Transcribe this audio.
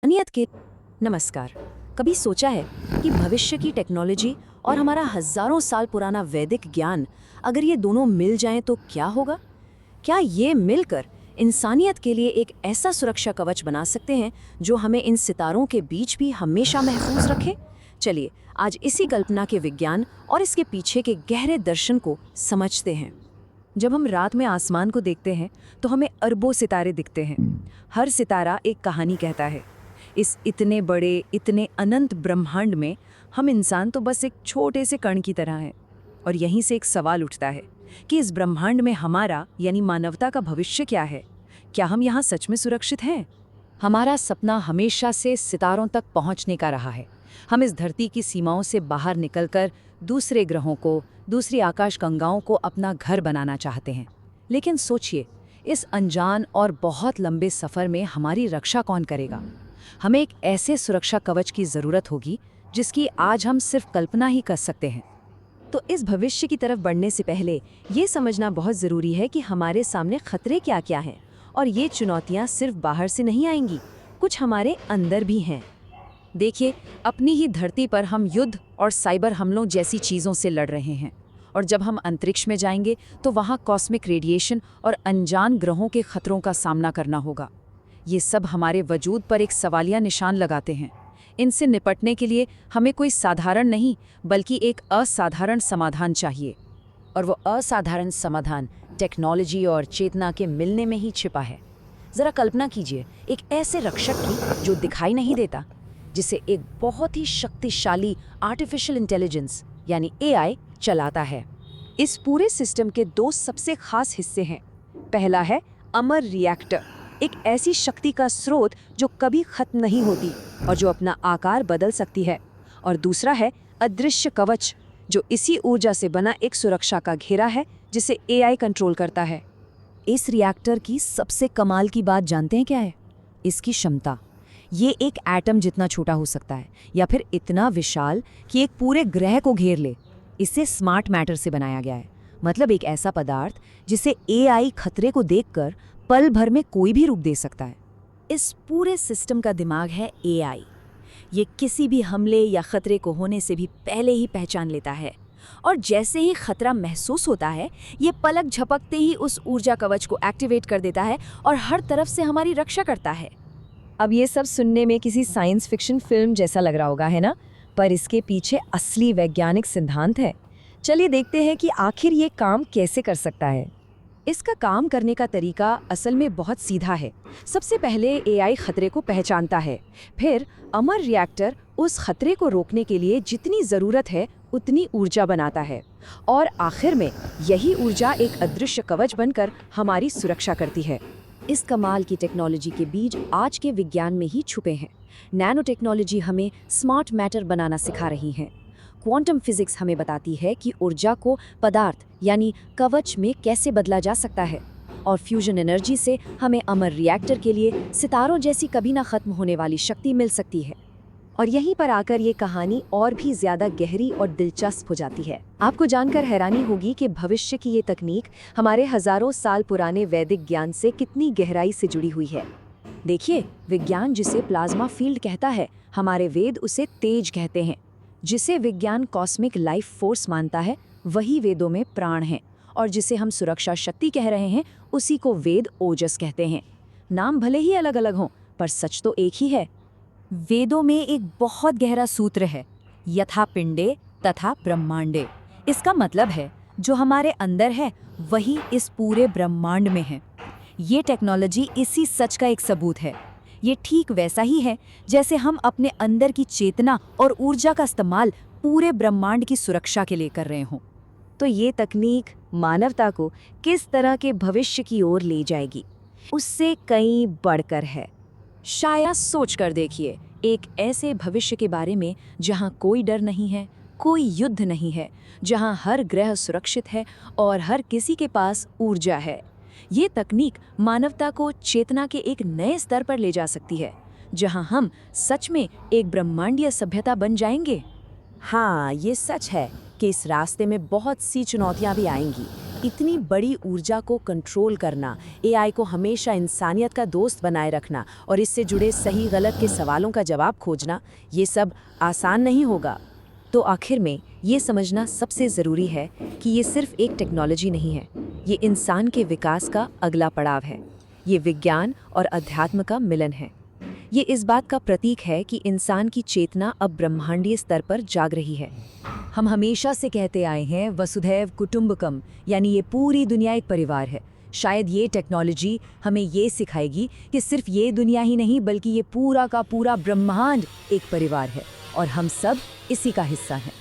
नियत के नमस्कार। कभी सोचा है कि भविष्य की टेक्नोलॉजी और हमारा हजारों साल पुराना वैदिक ज्ञान, अगर ये दोनों मिल जाएं तो क्या होगा? क्या ये मिलकर इंसानियत के लिए एक ऐसा सुरक्षा कवच बना सकते हैं जो हमें इन सितारों के बीच भी हमेशा महफूज रखे? चलिए आज इसी कल्पना के विज्ञान और इसके पीछे के गहरे दर्शन को समझते हैं। जब हम रात में आसमान को देखते हैं तो हमें अरबों सितारे दिखते हैं। हर सितारा एक कहानी कहता है। इस इतने बड़े, इतने अनंत ब्रह्मांड में हम इंसान तो बस एक छोटे से कण की तरह हैं। और यहीं से एक सवाल उठता है कि इस ब्रह्मांड में हमारा यानी मानवता का भविष्य क्या है? क्या हम यहाँ सच में सुरक्षित हैं? हमारा सपना हमेशा से सितारों तक पहुँचने का रहा है। हम इस धरती की सीमाओं से बाहर निकलकर दूसरे ग्रहों को, दूसरी आकाशगंगाओं को अपना घर बनाना चाहते हैं। लेकिन सोचिए, इस अनजान और बहुत लंबे सफ़र में हमारी रक्षा कौन करेगा? हमें एक ऐसे सुरक्षा कवच की ज़रूरत होगी जिसकी आज हम सिर्फ कल्पना ही कर सकते हैं। तो इस भविष्य की तरफ बढ़ने से पहले ये समझना बहुत ज़रूरी है कि हमारे सामने खतरे क्या क्या हैं, और ये चुनौतियाँ सिर्फ बाहर से नहीं आएंगी, कुछ हमारे अंदर भी हैं। देखिए, अपनी ही धरती पर हम युद्ध और साइबर हमलों जैसी चीज़ों से लड़ रहे हैं, और जब हम अंतरिक्ष में जाएंगे तो वहाँ कॉस्मिक रेडिएशन और अनजान ग्रहों के खतरों का सामना करना होगा। ये सब हमारे वजूद पर एक सवालिया निशान लगाते हैं। इनसे निपटने के लिए हमें कोई साधारण नहीं बल्कि एक असाधारण समाधान चाहिए, और वो असाधारण समाधान टेक्नोलॉजी और चेतना के मिलने में ही छिपा है। ज़रा कल्पना कीजिए एक ऐसे रक्षक की जो दिखाई नहीं देता, जिसे एक बहुत ही शक्तिशाली आर्टिफिशियल इंटेलिजेंस यानी AI चलाता है। इस पूरे सिस्टम के दो सबसे खास हिस्से हैं। पहला है अमर रिएक्टर, एक ऐसी शक्ति का स्रोत जो कभी खत्म नहीं होती और जो अपना आकार बदल सकती है। और दूसरा है अदृश्य कवच, जो इसी ऊर्जा से बना एक सुरक्षा का घेरा है जिसे AI कंट्रोल करता है। इस रिएक्टर की सबसे कमाल की बात जानते हैं क्या है? इसकी क्षमता। ये एक एटम जितना छोटा हो सकता है, या फिर इतना विशाल कि एक पूरे ग्रह को घेर ले। इसे स्मार्ट मैटर से बनाया गया है, मतलब एक ऐसा पदार्थ जिसे AI खतरे को देखकर पल भर में कोई भी रूप दे सकता है। इस पूरे सिस्टम का दिमाग है AI। ये किसी भी हमले या खतरे को होने से भी पहले ही पहचान लेता है, और जैसे ही खतरा महसूस होता है, ये पलक झपकते ही उस ऊर्जा कवच को एक्टिवेट कर देता है और हर तरफ से हमारी रक्षा करता है। अब ये सब सुनने में किसी साइंस फिक्शन फिल्म जैसा लग रहा होगा, है ना? पर इसके पीछे असली वैज्ञानिक सिद्धांत है। चलिए देखते हैं कि आखिर ये काम कैसे कर सकता है। इसका काम करने का तरीका असल में बहुत सीधा है। सबसे पहले AI खतरे को पहचानता है, फिर अमर रिएक्टर उस खतरे को रोकने के लिए जितनी ज़रूरत है उतनी ऊर्जा बनाता है, और आखिर में यही ऊर्जा एक अदृश्य कवच बनकर हमारी सुरक्षा करती है। इस कमाल की टेक्नोलॉजी के बीज आज के विज्ञान में ही छुपे हैं। नैनो टेक्नोलॉजी हमें स्मार्ट मैटर बनाना सिखा रही है। क्वांटम फिजिक्स हमें बताती है कि ऊर्जा को पदार्थ यानी कवच में कैसे बदला जा सकता है, और फ्यूजन एनर्जी से हमें अमर रिएक्टर के लिए सितारों जैसी कभी ना खत्म होने वाली शक्ति मिल सकती है। और यहीं पर आकर ये कहानी और भी ज़्यादा गहरी और दिलचस्प हो जाती है। आपको जानकर हैरानी होगी कि भविष्य की ये तकनीक हमारे हजारों साल पुराने वैदिक ज्ञान से कितनी गहराई से जुड़ी हुई है। देखिए, विज्ञान जिसे प्लाज्मा फील्ड कहता है, हमारे वेद उसे तेज कहते हैं। जिसे विज्ञान कॉस्मिक लाइफ फोर्स मानता है, वही वेदों में प्राण है, और जिसे हम सुरक्षा शक्ति कह रहे हैं, उसी को वेद ओजस कहते हैं। नाम भले ही अलग अलग हों, पर सच तो एक ही है। वेदों में एक बहुत गहरा सूत्र है, यथा पिंडे तथा ब्रह्मांडे। इसका मतलब है जो हमारे अंदर है वही इस पूरे ब्रह्मांड में है। ये टेक्नोलॉजी इसी सच का एक सबूत है। ये ठीक वैसा ही है जैसे हम अपने अंदर की चेतना और ऊर्जा का इस्तेमाल पूरे ब्रह्मांड की सुरक्षा के लिए कर रहे हों। तो ये तकनीक मानवता को किस तरह के भविष्य की ओर ले जाएगी, उससे कहीं बढ़कर है। शायद सोच कर देखिए, एक ऐसे भविष्य के बारे में जहाँ कोई डर नहीं है, कोई युद्ध नहीं है, जहाँ हर ग्रह सुरक्षित है और हर किसी के पास ऊर्जा है। ये तकनीक मानवता को चेतना के एक नए स्तर पर ले जा सकती है, जहाँ हम सच में एक ब्रह्मांडीय सभ्यता बन जाएंगे। हाँ, ये सच है कि इस रास्ते में बहुत सी चुनौतियाँ भी आएंगी, इतनी बड़ी ऊर्जा को कंट्रोल करना, एआई को हमेशा इंसानियत का दोस्त बनाए रखना और इससे जुड़े सही गलत के सवालों का जवाब खोजना, ये सब आसान नहीं होगा। तो आखिर में ये समझना सबसे ज़रूरी है कि ये सिर्फ एक टेक्नोलॉजी नहीं है, ये इंसान के विकास का अगला पड़ाव है। ये विज्ञान और अध्यात्म का मिलन है। ये इस बात का प्रतीक है कि इंसान की चेतना अब ब्रह्मांडीय स्तर पर जाग रही है। हम हमेशा से कहते आए हैं वसुधैव कुटुंबकम, यानी ये पूरी दुनिया एक परिवार है। शायद ये टेक्नोलॉजी हमें ये सिखाएगी कि सिर्फ ये दुनिया ही नहीं बल्कि ये पूरा का पूरा ब्रह्मांड एक परिवार है और हम सब इसी का हिस्सा हैं।